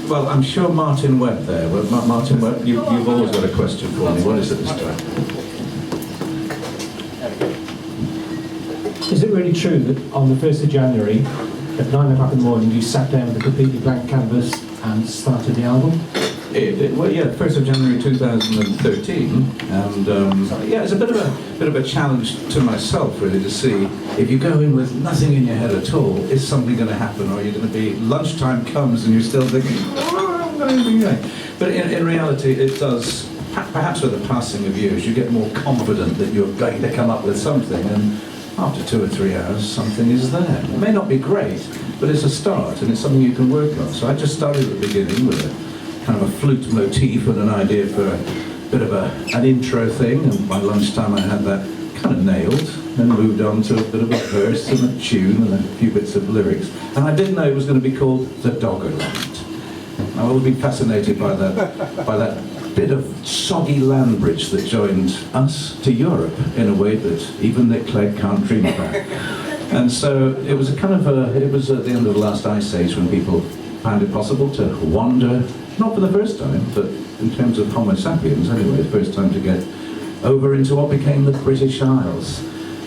Well, I'm sure Martin went there. Well, Martin, you've always got a question for me. What is it this time? Is it really true that on the 1st of January, at 9 o'clock in the morning, you sat down with a completely blank canvas and started the album? Well, yeah, 1st of January 2013, and yeah, it's a bit of a challenge to myself, really, to see if you go in with nothing in your head at all, is something going to happen, or are you going to be, lunchtime comes and you're still thinking, oh, I'm not even going. But in reality, it does, perhaps with the passing of years, you get more confident that you're going to come up with something, and after 2 or 3 hours, something is there. It may not be great, but it's a start, and it's something you can work on. So I just started at the beginning with a kind of a flute motif and an idea for a bit of an intro thing, and by lunchtime I had that kind of nailed, then moved on to a bit of a verse and a tune and a few bits of lyrics, and I didn't know it was going to be called The Doggerland. I've always been fascinated by that bit of soggy land bridge that joined us to Europe in a way that even Nick Clegg can't dream about. And so it was a kind of it was at the end of the last ice age when people found it possible to wander, not for the first time, but in terms of Homo sapiens anyway, the first time to get over into what became the British Isles.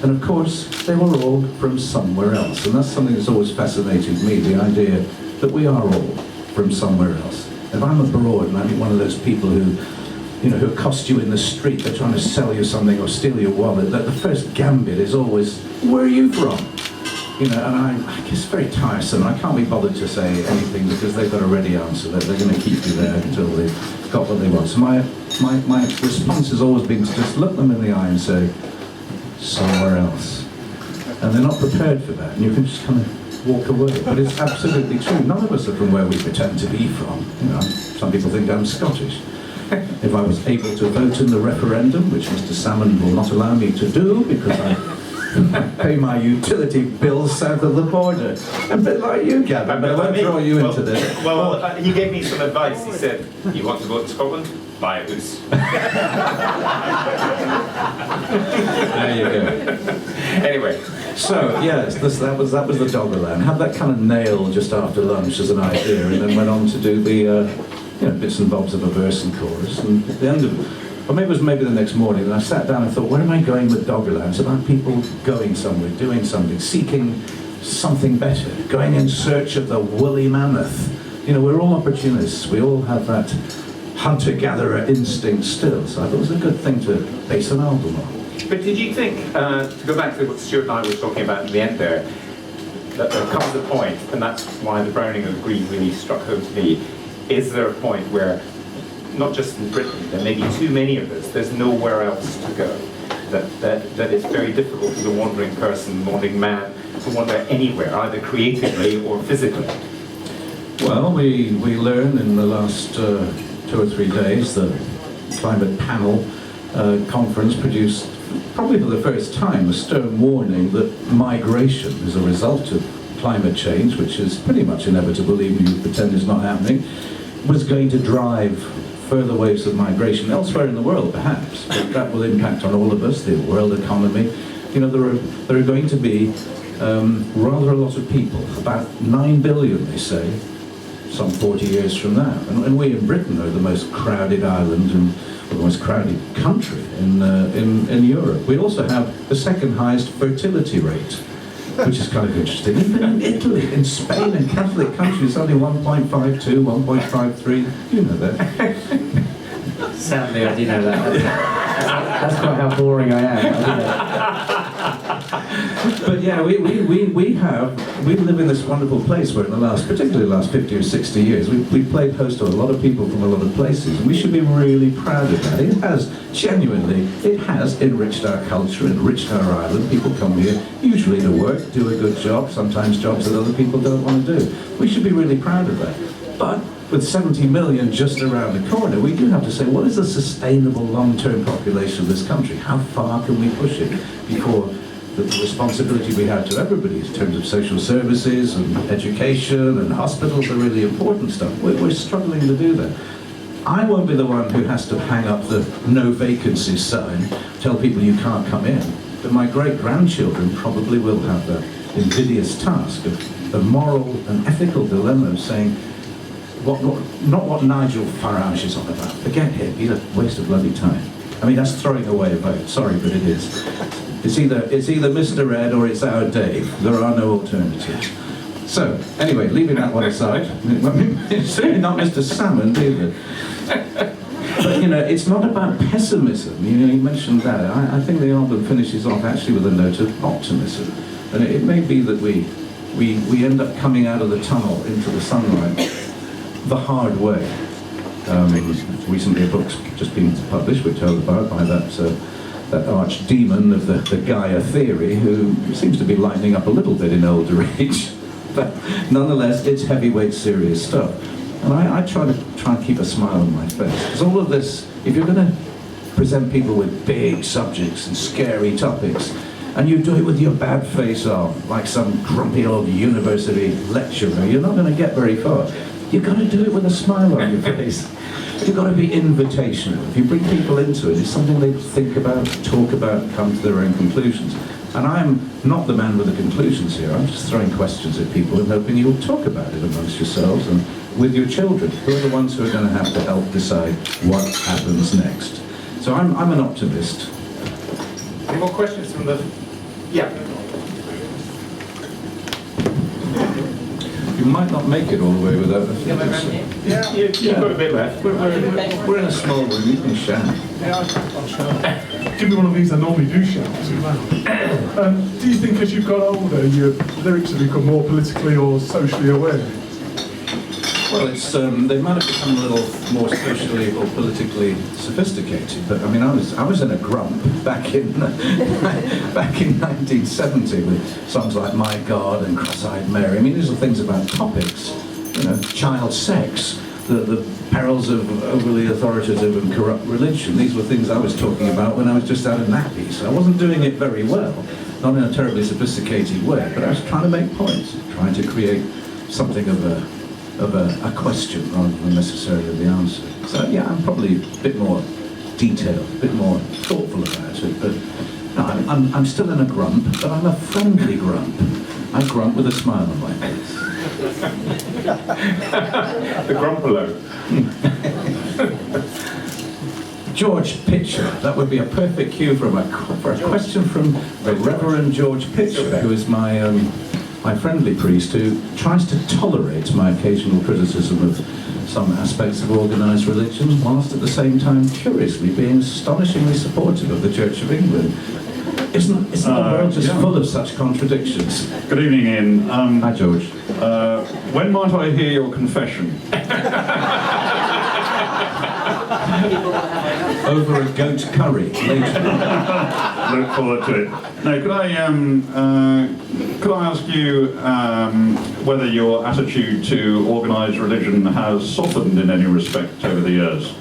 And of course, they were all from somewhere else. And that's something that's always fascinated me, the idea that we are all from somewhere else. If I'm abroad and I meet one of those people who, you know, who accost you in the street, they're trying to sell you something or steal your wallet, that the first gambit is always, where are you from? You know, and I guess it's very tiresome. I can't be bothered to say anything because they've got a ready answer. They're going to keep you there until they've got what they want. So my response has always been to just look them in the eye and say, somewhere else. And they're not prepared for that, and you can just kind of walk away. But it's absolutely true. None of us are from where we pretend to be from. You know, some people think I'm Scottish. If I was able to vote in the referendum, which Mr. Salmon will not allow me to do because I pay my utility bills south of the border. A bit like you, Gavin, but I won't throw you into this. Well, he gave me some advice. He said, you want to vote in Scotland? Buy a house. There you go. Anyway. So, yes, that was the Doggerland. Had that kind of nailed just after lunch as an idea, and then went on to do the you know, bits and bobs of a verse and chorus. And at the end of it, or maybe it was the next morning, and I sat down and thought, where am I going with Doggerland? It's about people going somewhere, doing something, seeking something better, going in search of the woolly mammoth. You know, we're all opportunists. We all have that hunter-gatherer instinct still, so I thought it was a good thing to base an album on. But did you think, to go back to what Stuart and I were talking about at the end there, that there comes a point, and that's why the Browning of Green really struck home to me, is there a point where, not just in Britain, there may be too many of us, there's nowhere else to go, that it's very difficult for the wandering person, the wandering man, to wander anywhere, either creatively or physically? Well, we learned in the last 2 or 3 days, the climate panel conference produced, probably for the first time, a stern warning that migration as a result of climate change, which is pretty much inevitable, even if you pretend it's not happening, was going to drive further waves of migration elsewhere in the world, perhaps, but that will impact on all of us, the world economy. You know, there are going to be rather a lot of people, about 9 billion, they say, some 40 years from now. And we in Britain are the most crowded island and the most crowded country in Europe. We also have the second highest fertility rate, which is kind of interesting. Even in Italy, in Spain, in Catholic countries, it's only 1.52, 1.53. You know that. Sadly, I do know that. That's quite how boring I am. But yeah, we live in this wonderful place where in the last, particularly the last 50 or 60 years, we've played host to a lot of people from a lot of places, and we should be really proud of that. It has, genuinely, it has enriched our culture, enriched our island. People come here, usually to work, do a good job, sometimes jobs that other people don't want to do. We should be really proud of that. But with 70 million just around the corner, we do have to say, what is the sustainable long-term population of this country? How far can we push it before the responsibility we have to everybody in terms of social services and education and hospitals are really important stuff. We're struggling to do that. I won't be the one who has to hang up the no vacancies sign, tell people you can't come in, but my great-grandchildren probably will have that invidious task of the moral and ethical dilemma of saying, not what Nigel Farage is on about. Forget him. He's a waste of bloody time. I mean, that's throwing away a vote. Sorry, but it is. It's either Mr. Ed or it's our Dave. There are no alternatives. So, anyway, leaving that one aside, it's certainly not Mr. Salmond either. But, you know, it's not about pessimism. You know, you mentioned that. I think the album finishes off actually with a note of optimism. And it may be that we end up coming out of the tunnel into the sunlight the hard way. Recently a book's just been published, we're told about, by that archdemon of the Gaia theory, who seems to be lightening up a little bit in older age. But nonetheless, it's heavyweight, serious stuff. And I try and keep a smile on my face. Because all of this, if you're going to present people with big subjects and scary topics, and you do it with your bad face on, like some grumpy old university lecturer, you're not going to get very far. You've got to do it with a smile on your face. You've got to be invitational. If you bring people into it, it's something they think about, talk about, come to their own conclusions. And I'm not the man with the conclusions here. I'm just throwing questions at people and hoping you'll talk about it amongst yourselves and with your children, who are the ones who are going to have to help decide what happens next. So I'm an optimist. Any more questions from the... Yeah. You might not make it all the way without a few. Yeah, you've got a bit left. We're in a small room, you can shout. I'll shout. Give me one of these, I normally do shout too loud. Do you think as you've got older, your lyrics have become more politically or socially aware? Well, it's they might have become a little more socially or politically sophisticated. But I mean, I was in a grump back in 1970 with songs like My God and Cross-Eyed Mary. I mean, these are things about topics, you know, child sex, the perils of overly authoritative and corrupt religion. These were things I was talking about when I was just out of nappies. I wasn't doing it very well, not in a terribly sophisticated way, but I was trying to make points, trying to create something of a question rather than necessarily the answer. So yeah, I'm probably a bit more detailed, a bit more thoughtful about it, but no, I'm still in a grump, but I'm a friendly grump. I grump with a smile on my face. The grumpalo. George Pitcher, that would be a perfect cue for a question from the Reverend George Pitcher, who is my friendly priest, who tries to tolerate my occasional criticism of some aspects of organised religion, whilst at the same time curiously being astonishingly supportive of the Church of England. Isn't the world just full of such contradictions? Good evening, Ian. Hi, George. When might I hear your confession? Over a goat curry later. Look forward to it. No, could I ask you whether your attitude to organised religion has softened in any respect over the years?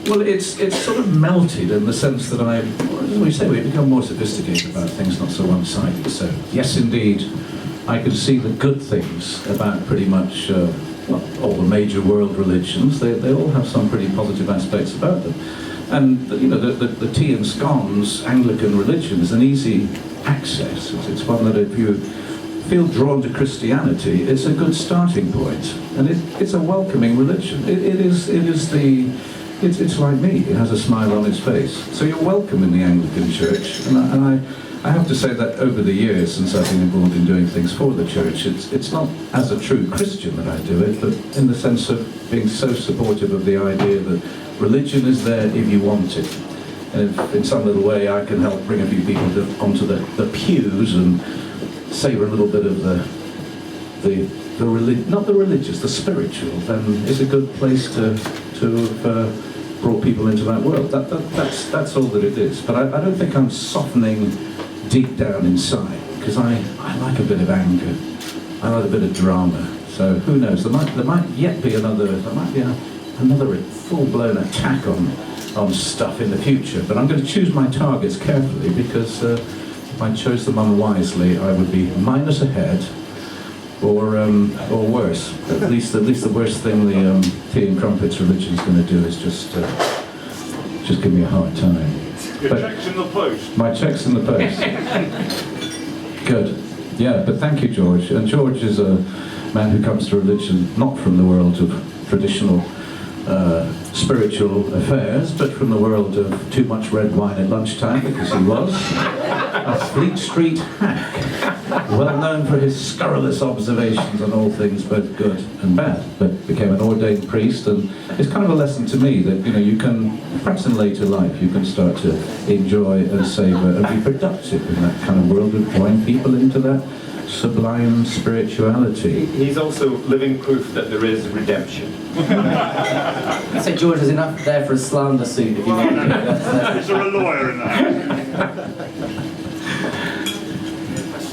Well, it's sort of melted in the sense that as we say, we've become more sophisticated about things, not so one-sided. So, yes, indeed, I can see the good things about pretty much all the major world religions. They all have some pretty positive aspects about them. And, you know, the tea and scones Anglican religion is an easy access. It's one that if you feel drawn to Christianity, it's a good starting point. And it's a welcoming religion. It's like me, it has a smile on its face. So you're welcome in the Anglican Church, and I have to say that over the years, since I've been involved in doing things for the Church, it's not as a true Christian that I do it, but in the sense of being so supportive of the idea that religion is there if you want it. And if in some little way I can help bring a few people onto the pews and savour a little bit of not the religious, the spiritual, then it's a good place to have brought people into that world. That's all that it is. But I don't think I'm softening deep down inside, because I like a bit of anger. I like a bit of drama. So who knows? There might yet be another full-blown attack on stuff in the future. But I'm going to choose my targets carefully, because if I chose them unwisely, I would be minus ahead. Or worse. At least the worst thing the tea and crumpets religion is going to do is just give me a hard time. Your check's in the post. My check's in the post. Good. Yeah, but thank you, George. And George is a man who comes to religion not from the world of traditional spiritual affairs, but from the world of too much red wine at lunchtime, because he was a Fleet Street hack, well known for his scurrilous observations on all things both good and bad, but became an ordained priest. And it's kind of a lesson to me that, you know, you can, perhaps in later life, you can start to enjoy and savour and be productive in that kind of world of drawing people into that sublime spirituality. He's also living proof that there is redemption. I'd say, George, there's enough there for a slander suit if you want. Is there a lawyer in that?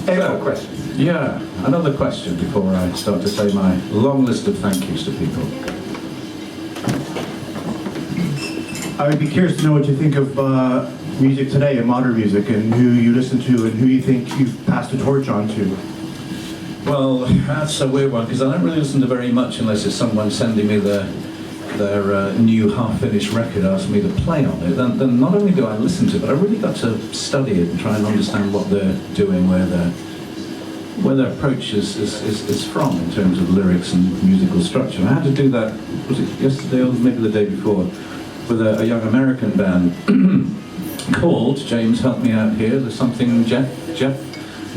Any more questions? Yeah, another question before I start to say my long list of thank yous to people. I would be curious to know what you think of music today and modern music, and who you listen to and who you think you've passed the torch on to. Well, that's a weird one, because I don't really listen to very much unless it's someone sending me their new half-finished record, asking me to play on it. Then not only do I listen to it, but I really got to study it and try and understand what they're doing, where their approach is from in terms of lyrics and musical structure. And I had to do that, was it yesterday or maybe the day before, with a young American band called, James helped me out here, there's something, Jeff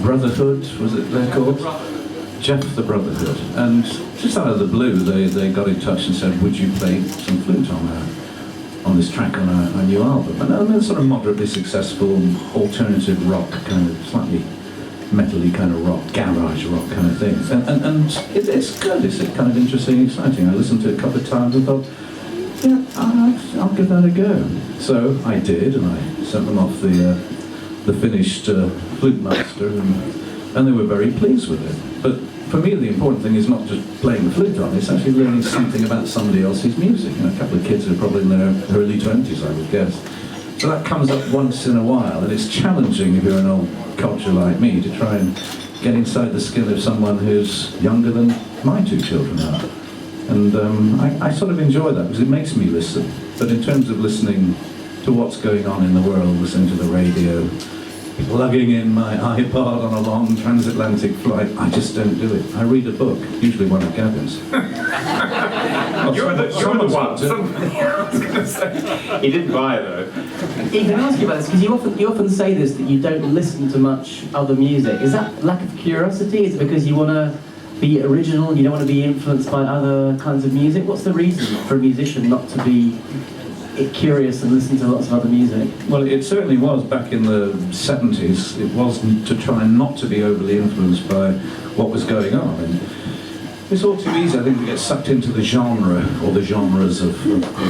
Brotherhood, was it they're called? Jeff the Brotherhood. And just out of the blue, they got in touch and said, would you play some flute on this track on our new album? And they're sort of moderately successful, alternative rock, kind of slightly metally kind of rock, garage rock kind of thing. And it's good, it's kind of interesting, exciting. I listened to it a couple of times and thought, yeah, I'll give that a go. So I did, and I sent them off the finished flute master, and they were very pleased with it. But for me, the important thing is not just playing the flute on, it's actually learning something about somebody else's music. You know, a couple of kids are probably in their early 20s, I would guess. So that comes up once in a while, and it's challenging if you're an old culture like me to try and get inside the skin of someone who's younger than my two children are. And I sort of enjoy that because it makes me listen. But in terms of listening to what's going on in the world, listening to the radio, plugging in my iPod on a long transatlantic flight, I just don't do it. I read a book, usually one of Gavin's. You're the one. Somebody else was going to say. He didn't buy it though. Ethan, can I ask you about this? Because you often say this, that you don't listen to much other music. Is that lack of curiosity? Is it because you want to be original and you don't want to be influenced by other kinds of music? What's the reason for a musician not to be curious and listen to lots of other music? Well, it certainly was back in the 70s. It was to try not to be overly influenced by what was going on. And it's all too easy, I think, to get sucked into the genre or the genres of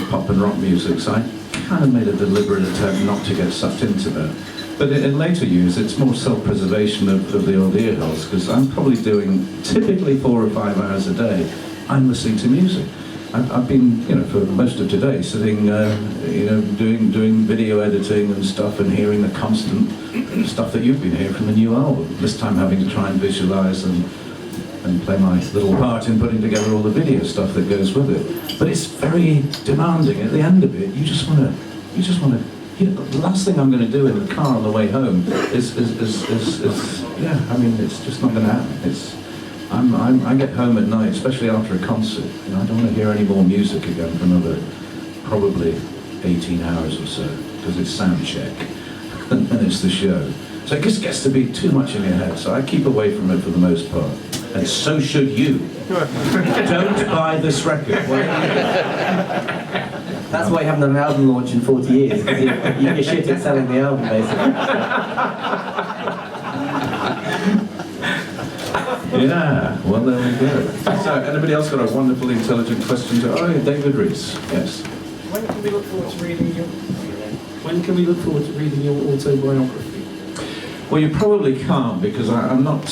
pop and rock music. So I kind of made a deliberate attempt not to get sucked into that. But in later years, it's more self-preservation of the old ear holes, because I'm probably doing typically 4 or 5 hours a day. I'm listening to music. I've been, for most of today, sitting, doing video editing and stuff, and hearing the constant stuff that you've been hearing from the new album. This time having to try and visualize and play my little part in putting together all the video stuff that goes with it. But it's very demanding. At the end of it, you just want to. The last thing I'm going to do in the car on the way home is it's just not going to happen. I get home at night, especially after a concert. I don't want to hear any more music again for another probably 18 hours or so, because it's sound check and it's the show. So it just gets to be too much in your head. So I keep away from it for the most part, and so should you. Don't buy this record. That's why you haven't done an album launch in 40 years, because you're shit at selling the album, basically. Yeah, well, there we go. So, anybody else got a wonderfully intelligent question to... Oh, David Rees, yes. When can we look forward to reading your autobiography? Well, you probably can't, because I'm not...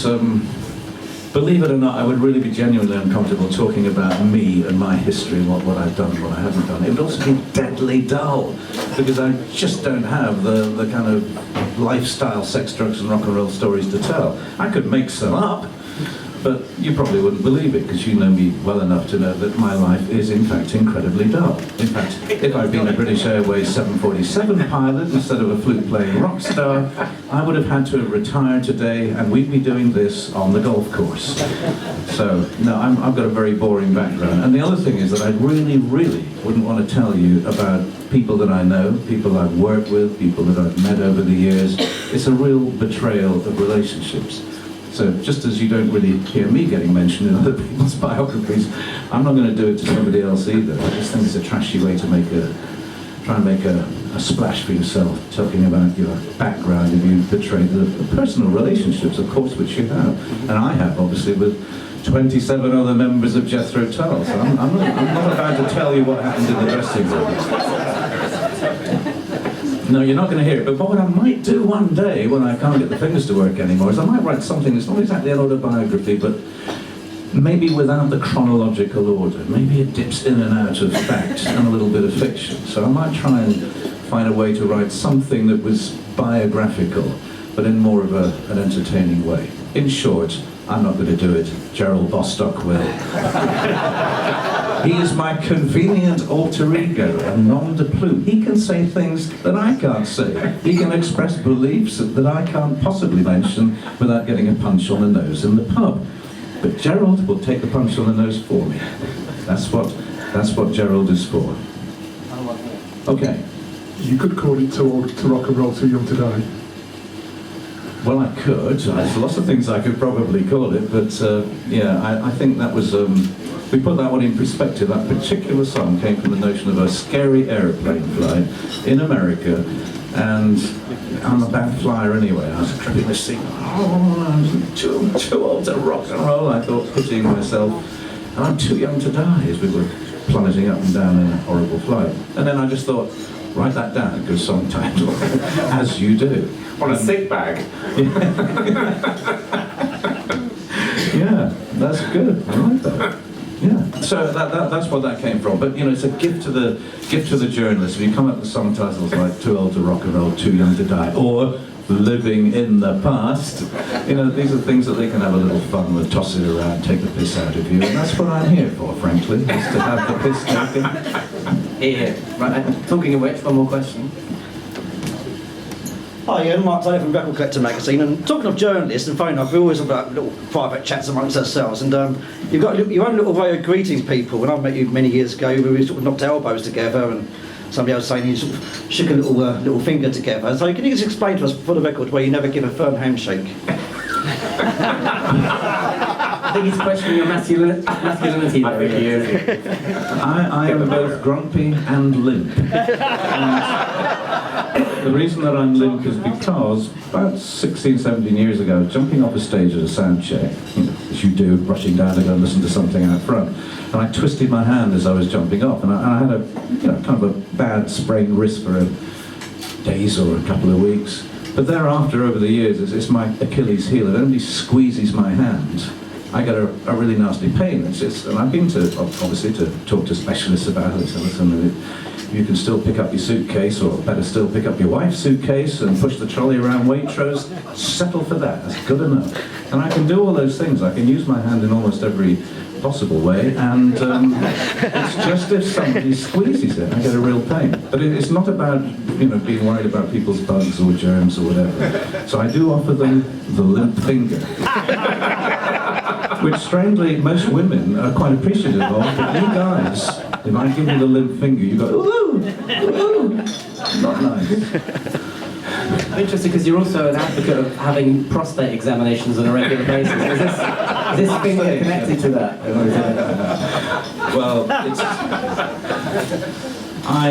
believe it or not, I would really be genuinely uncomfortable talking about me and my history and what I've done and what I haven't done. It would also be deadly dull, because I just don't have the kind of lifestyle, sex, drugs and rock and roll stories to tell. I could make some up, But you probably wouldn't believe it, because you know me well enough to know that my life is in fact incredibly dull. In fact, if I'd been a British Airways 747 pilot instead of a flute-playing rock star, I would have had to have retired today, and we'd be doing this on the golf course. So, no, I've got a very boring background. And the other thing is that I really, really wouldn't want to tell you about people that I know, people I've worked with, people that I've met over the years. It's a real betrayal of relationships. So just as you don't really hear me getting mentioned in other people's biographies, I'm not going to do it to somebody else either. I just think it's a trashy way to try and make a splash for yourself, talking about your background if you betray the personal relationships, of course, which you have. And I have, obviously, with 27 other members of Jethro Tull. So I'm not about to tell you what happened in the dressing room. No, you're not going to hear it, but what I might do one day when I can't get the fingers to work anymore is I might write something that's not exactly an autobiography, but maybe without the chronological order. Maybe it dips in and out of fact and a little bit of fiction. So I might try and find a way to write something that was biographical, but in more of an entertaining way. In short, I'm not going to do it. Gerald Bostock will. He is my convenient alter ego, a nom de plume. He can say things that I can't say. He can express beliefs that I can't possibly mention without getting a punch on the nose in the pub. But Gerald will take the punch on the nose for me. That's what Gerald is for. Okay. You could call it Too Old to Rock and Roll, Too Young to Die. Well, I could. There's lots of things I could probably call it, but yeah, I think that was, we put that one in perspective. That particular song came from the notion of a scary aeroplane flight in America, and I'm a bad flyer anyway. I was tripping this thing, I'm too old to rock and roll, I thought, pitying myself, and I'm too young to die as we were plummeting up and down in a horrible flight. And then I just thought, write that down, good song title, as you do. On a sick bag. Yeah, that's good. I like that. Yeah. So that's what that came from. But you know, it's a gift to the journalist. If you come up with some titles like Too Old to Rock and Roll, Too Young to Die, or Living in the Past, you know, these are things that they can have a little fun with, toss it around, take the piss out of you, and that's what I'm here for, frankly, is to have the piss taken. Here, right. Talking of which, one more question. Hi, Ian, Mark Taylor from Record Collector magazine. And talking of journalists and phone up, we always have like little private chats amongst ourselves. And you've got your own little way of greeting people. When I met you many years ago, we sort of knocked elbows together, and somebody else saying you sort of shook a little finger together. So can you just explain to us, for the record, why you never give a firm handshake? I think he's questioning your masculinity there. I think he is. I am both grumpy and limp. And the reason that I'm limp is because about 16, 17 years ago, jumping off a stage at a sound check, you know, as you do, rushing down to go and listen to something out front, and I twisted my hand as I was jumping off, and I had kind of a bad sprained wrist for days or a couple of weeks. But thereafter, over the years, it's my Achilles heel. If anybody squeezes my hand, I get a really nasty pain. And I've been to, obviously, to talk to specialists about it. So listen, you can still pick up your suitcase, or better still, pick up your wife's suitcase and push the trolley around Waitrose. Settle for that. That's good enough. And I can do all those things. I can use my hand in almost every possible way, and it's just if somebody squeezes it, I get a real pain. But it's not about, you know, being worried about people's bugs or germs or whatever. So I do offer them the limp finger, which strangely most women are quite appreciative of. But you guys, if I give you the limp finger, you go, ooh, ooh, not nice. I'm interested because you're also an advocate of having prostate examinations on a regular basis. Is this finger connected to that? Well, I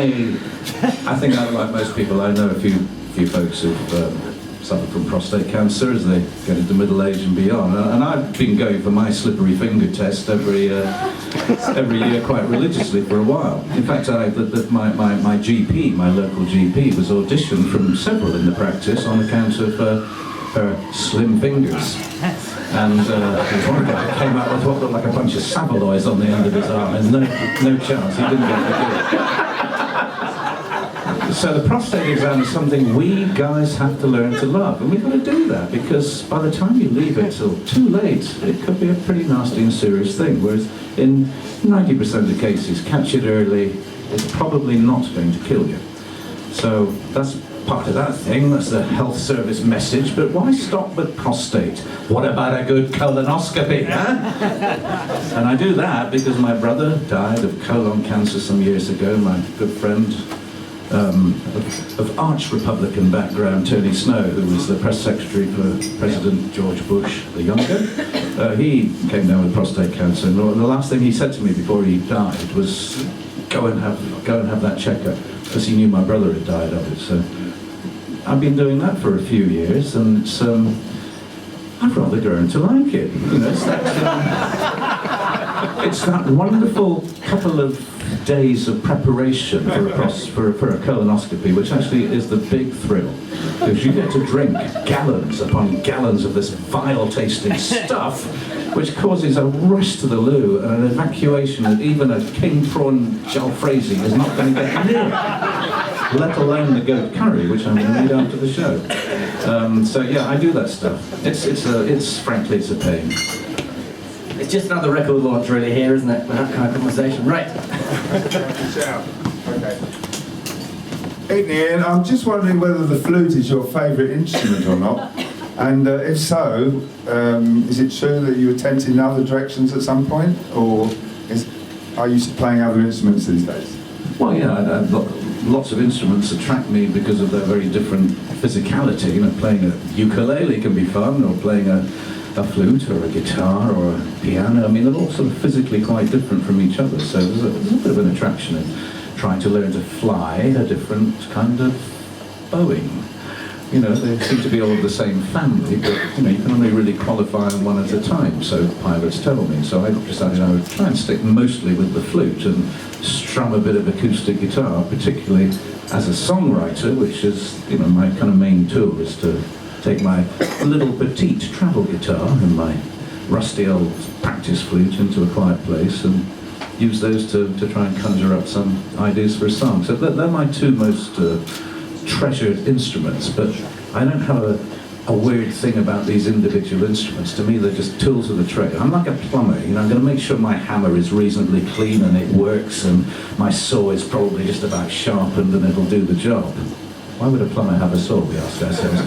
think like most people, I know a few folks who've suffered from prostate cancer as they get into middle age and beyond. And I've been going for my slippery finger test every year quite religiously for a while. In fact, my GP, my local GP, was auditioned from several in the practice on account of her slim fingers. And one guy came out with what looked like a bunch of saveloys on the end of his arm, and no chance, he didn't get the gig. So the prostate exam is something we guys have to learn to love, and we've got to do that because by the time you leave it till too late, it could be a pretty nasty and serious thing. Whereas in 90% of cases, catch it early, it's probably not going to kill you. So that's part of that thing, that's the health service message, but why stop with prostate? What about a good colonoscopy, huh? And I do that because my brother died of colon cancer some years ago. My good friend of arch Republican background, Tony Snow, who was the press secretary for President George Bush the younger, he came down with prostate cancer, and the last thing he said to me before he died was, go and have that checkup, because he knew my brother had died of it. So I've been doing that for a few years, and it's, I've rather grown to like it. You know, it's that wonderful couple of days of preparation for a colonoscopy, which actually is the big thrill, because you get to drink gallons upon gallons of this vile-tasting stuff, which causes a rush to the loo and an evacuation that even a king prawn jalfrezi is not going to get near, let alone the goat curry, which I'm going to read after the show. So yeah, I do that stuff. It's frankly, it's a pain. It's just another record launch really here, isn't it? That kind of conversation. Right. Okay. Evening, Ian. I'm just wondering whether the flute is your favourite instrument or not. And if so, is it true that you attempt in other directions at some point? Or are you playing other instruments these days? Well, yeah, lots of instruments attract me because of their very different physicality. You know, playing a ukulele can be fun, or playing a flute or a guitar or a piano. I mean, they're all sort of physically quite different from each other, so there's a bit of an attraction in trying to learn to fly a different kind of bowing. You know, they seem to be all of the same family, but you know, you can only really qualify on one at a time, so pilots tell me. So I decided I would try and stick mostly with the flute and strum a bit of acoustic guitar, particularly as a songwriter, which is, you know, my kind of main tool is to take my little petite travel guitar and my rusty old practice flute into a quiet place and use those to try and conjure up some ideas for a song. So they're my two most treasured instruments, but I don't have a weird thing about these individual instruments. To me, they're just tools of the trade. I'm like a plumber, you know, I'm going to make sure my hammer is reasonably clean and it works, and my saw is probably just about sharpened and it'll do the job. Why would a plumber have a saw, we ask ourselves.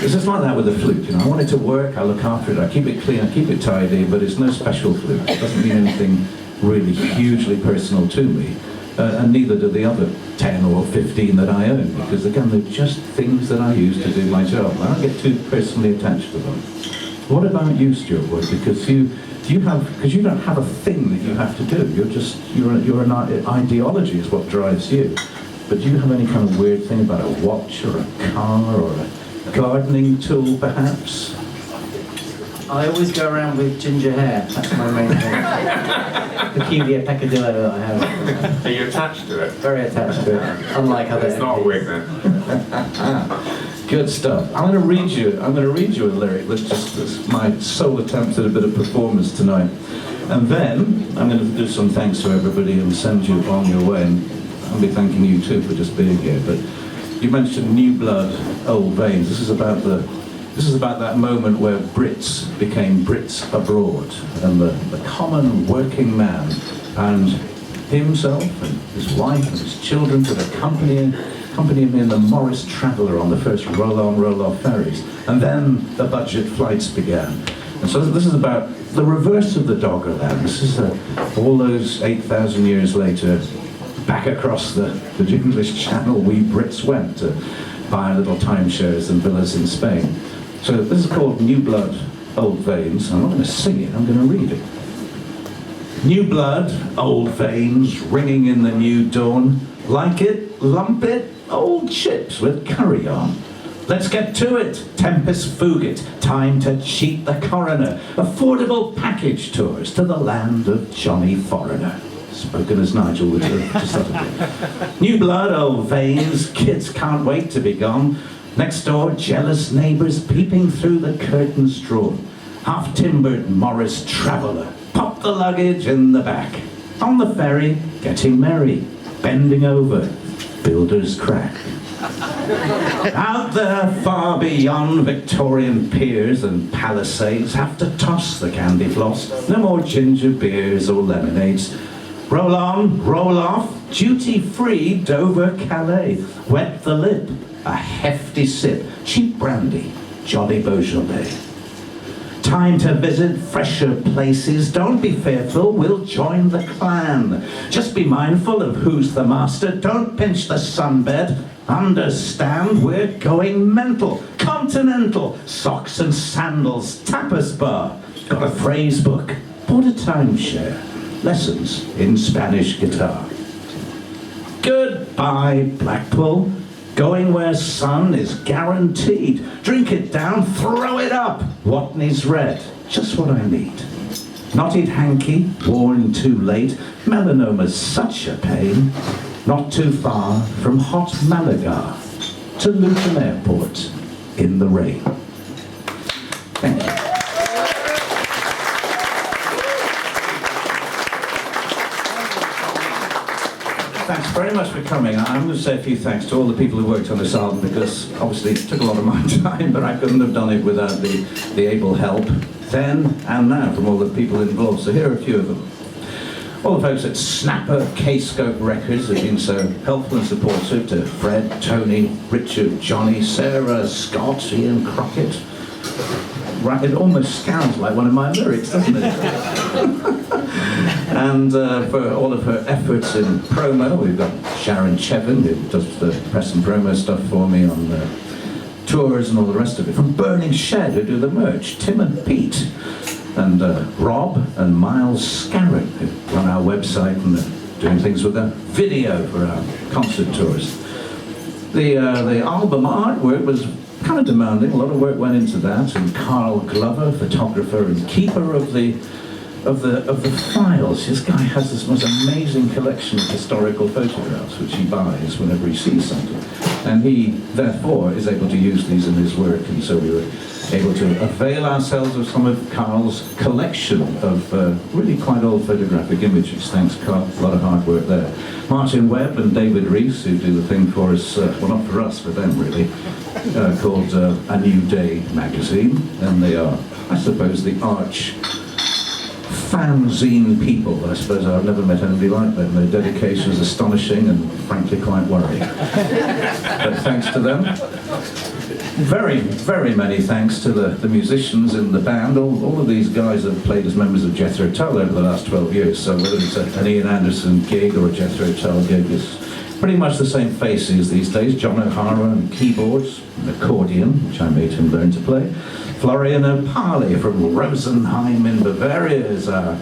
It's just like that with the flute, you know. I want it to work, I look after it, I keep it clean, I keep it tidy, but it's no special flute. It doesn't mean anything really hugely personal to me. And neither do the other 10 or 15 that I own, because again, they're just things that I use to do my job. I don't get too personally attached to them. What about you, Stuart Wood? Because you don't have a thing that you have to do. You're an ideology is what drives you. But do you have any kind of weird thing about a watch or a car or a gardening tool, perhaps? I always go around with ginger hair. That's my main thing. Peculiar peccadillo that I have. Are you attached to it? Very attached to it. Unlike other. It's not a wig then. Good stuff. I'm going to read you a lyric that's my sole attempt at a bit of performance tonight. And then I'm going to do some thanks to everybody and send you on your way. And I'll be thanking you too for just being here. But you mentioned new blood, old veins. This is about that moment where Brits became Brits abroad, and the common working man and himself and his wife and his children could accompany him in the Morris Traveller on the first roll-on, roll-off ferries. And then the budget flights began. And so this is about the reverse of the Doggerland. This is all those 8,000 years later, back across the English Channel, we Brits went to buy little timeshares and villas in Spain. So this is called New Blood, Old Veins. I'm not going to sing it, I'm going to read it. New blood, old veins, ringing in the new dawn. Like it, lump it, old chips with curry on. Let's get to it, Tempest Fugit, time to cheat the coroner. Affordable package tours to the land of Johnny Foreigner. Spoken as Nigel would to Saturday. New blood, old veins, kids can't wait to be gone. Next door, jealous neighbours peeping through the curtains drawn. Half-timbered Morris Traveller, pop the luggage in the back. On the ferry, getting merry, bending over, builder's crack. Out there far beyond Victorian piers and palisades, have to toss the candy floss, no more ginger beers or lemonades. Roll on, roll off, duty-free Dover Calais, wet the lip, a hefty sip, cheap brandy, jolly Beaujolais. Time to visit fresher places, don't be fearful, we'll join the clan. Just be mindful of who's the master, don't pinch the sunbed. Understand, we're going mental, continental, socks and sandals, tapas bar, got a phrase book, bought a timeshare, lessons in Spanish guitar. Goodbye, Blackpool, going where sun is guaranteed. Drink it down, throw it up, Watney's red, just what I need. Knotted hanky, worn too late, melanoma's such a pain. Not too far from hot Malaga to Luton Airport in the rain. Thank you. Thanks very much for coming. I'm going to say a few thanks to all the people who worked on this album, because obviously it took a lot of my time, but I couldn't have done it without the able help then and now from all the people involved. So here are a few of them. All the folks at Snapper, Kscope Records have been so helpful and supportive, to Fred, Tony, Richard, Johnny, Sarah, Scott, Ian Crockett. Right, it almost sounds like one of my lyrics, doesn't it? And for all of her efforts in promo, we've got Sharon Chevin, who does the press and promo stuff for me on tours and all the rest of it. From Burning Shed, who do the merch, Tim and Pete. And Rob and Miles Scarron, who run our website and are doing things with a video for our concert tours. The album artwork was kind of demanding, a lot of work went into that, and Carl Glover, photographer and keeper of the files. This guy has this most amazing collection of historical photographs which he buys whenever he sees something, and he therefore is able to use these in his work, and so we were able to avail ourselves of some of Carl's collection of really quite old photographic images. Thanks, Carl, a lot of hard work there. Martin Webb and David Rees, who do the thing for us, well, not for us, for them really, called A New Day magazine, and they are, I suppose, the arch fanzine people. I suppose I've never met anybody like them. Their dedication is astonishing and frankly quite worrying. But thanks to them. Very, very many thanks to the musicians in the band. All of these guys have played as members of Jethro Tull over the last 12 years, so whether it's an Ian Anderson gig or a Jethro Tull gig, is pretty much the same faces these days. John O'Hara on keyboards, an accordion, which I made him learn to play. Florian Opali from Rosenheim in Bavaria is our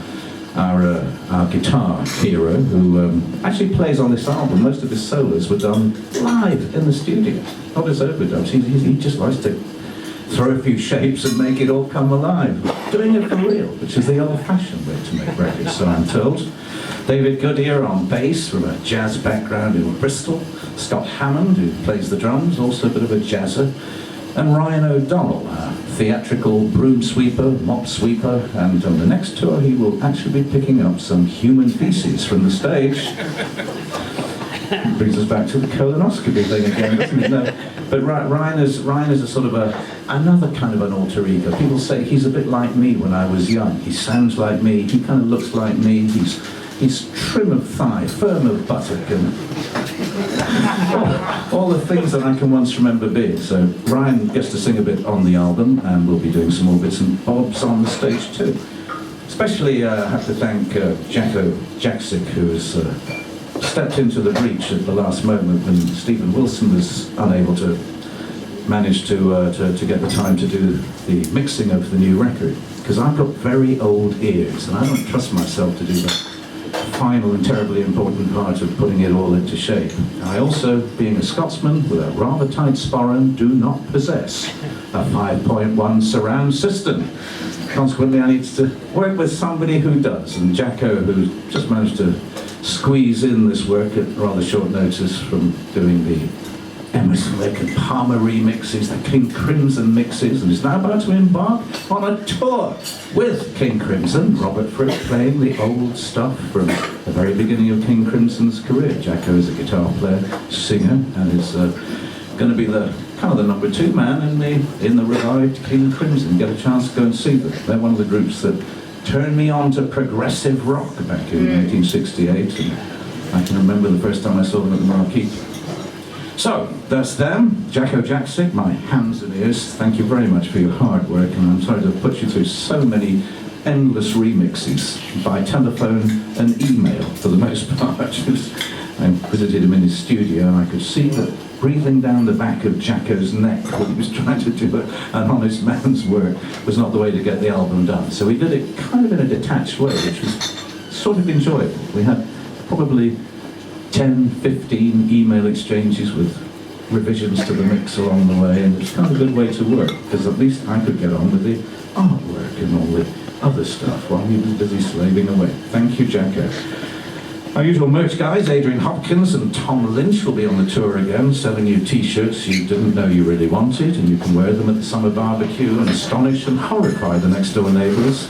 guitar hero, who actually plays on this album. Most of his solos were done live in the studio, not as overdubs. He just likes to throw a few shapes and make it all come alive. Doing it for real, which is the old-fashioned way to make records, so I'm told. David Goodyear on bass from a jazz background in Bristol. Scott Hammond, who plays the drums, also a bit of a jazzer. And Ryan O'Donnell, a theatrical broom sweeper, mop sweeper, and on the next tour he will actually be picking up some human feces from the stage. Brings us back to the colonoscopy thing again, doesn't it? No. But Ryan is a sort of another kind of an alter ego. People say he's a bit like me when I was young. He sounds like me, he kind of looks like me, he's trim of thigh, firm of buttock, and all the things that I can once remember being. So Ryan gets to sing a bit on the album, and we'll be doing some more bits and bobs on the stage too. Especially I have to thank Jethro Jaksic, who has stepped into the breach at the last moment when Stephen Wilson was unable to manage to get the time to do the mixing of the new record, because I've got very old ears and I don't trust myself to do that final and terribly important part of putting it all into shape. I also, being a Scotsman with a rather tight sporran, do not possess a 5.1 surround system. Consequently, I need to work with somebody who does, and Jacko, who just managed to squeeze in this work at rather short notice from doing the Emerson, Lake and Palmer remixes, the King Crimson mixes, and is now about to embark on a tour with King Crimson. Robert Fripp playing the old stuff from the very beginning of King Crimson's career. Jacko is a guitar player, singer, and is going to be the kind of the number 2 man in the revived King Crimson. Get a chance to go and see them. They're one of the groups that turned me on to progressive rock back in 1968, and I can remember the first time I saw them at the Marquee. So, that's them, Jacko Jackson, my hands and ears. Thank you very much for your hard work, and I'm sorry to have put you through so many endless remixes by telephone and email for the most part. I visited him in his studio and I could see that breathing down the back of Jacko's neck when he was trying to do an honest man's work was not the way to get the album done. So we did it kind of in a detached way, which was sort of enjoyable. We had probably 10, 15 email exchanges with revisions to the mix along the way, and it was kind of a good way to work, because at least I could get on with the artwork and all the other stuff while he was busy slaving away. Thank you, Jacko. Our usual merch guys, Adrian Hopkins and Tom Lynch, will be on the tour again, selling you t-shirts you didn't know you really wanted, and you can wear them at the summer barbecue and astonish and horrify the next door neighbours.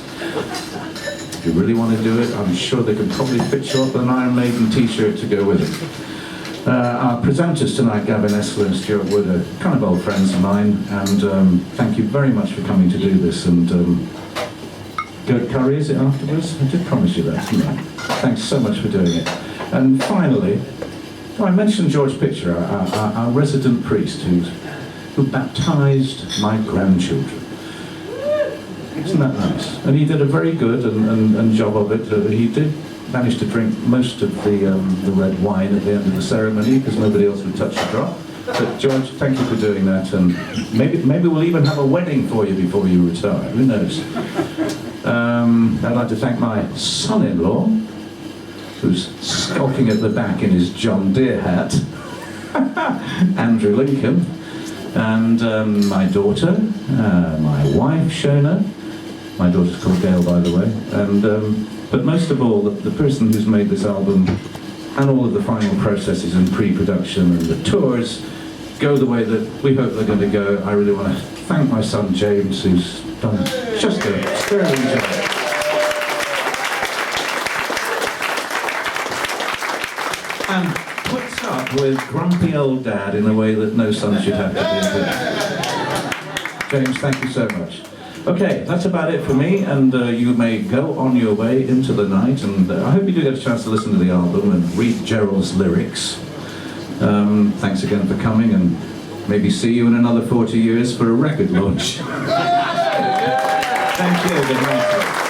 If you really want to do it, I'm sure they could probably fit you up with an Iron Maiden t-shirt to go with it. Our presenters tonight, Gavin Esler and Stuart Wood, are kind of old friends of mine, and thank you very much for coming to do this. And Gert Curry, is it afterwards? I did promise you that, didn't I? Thanks so much for doing it. And finally, I mentioned George Pitcher, our resident priest who baptised my grandchildren. Isn't that nice? And he did a very good and job of it. He did manage to drink most of the red wine at the end of the ceremony because nobody else would touch a drop. But George, thank you for doing that, and maybe we'll even have a wedding for you before you retire. Who knows? I'd like to thank my son-in-law, who's skulking at the back in his John Deere hat, Andrew Lincoln, and my daughter, my wife Shona. My daughter's called Gail, by the way, and but most of all, the person who's made this album and all of the final processes and pre-production and the tours go the way that we hope they're going to go. I really want to thank my son James, who's done just a sterling job. And puts up with grumpy old dad in a way that no son should have to do. James, thank you so much. Okay, that's about it for me, and you may go on your way into the night, and I hope you do get a chance to listen to the album and read Gerald's lyrics. Thanks again for coming, and maybe see you in another 40 years for a record launch. Thank you. Good night.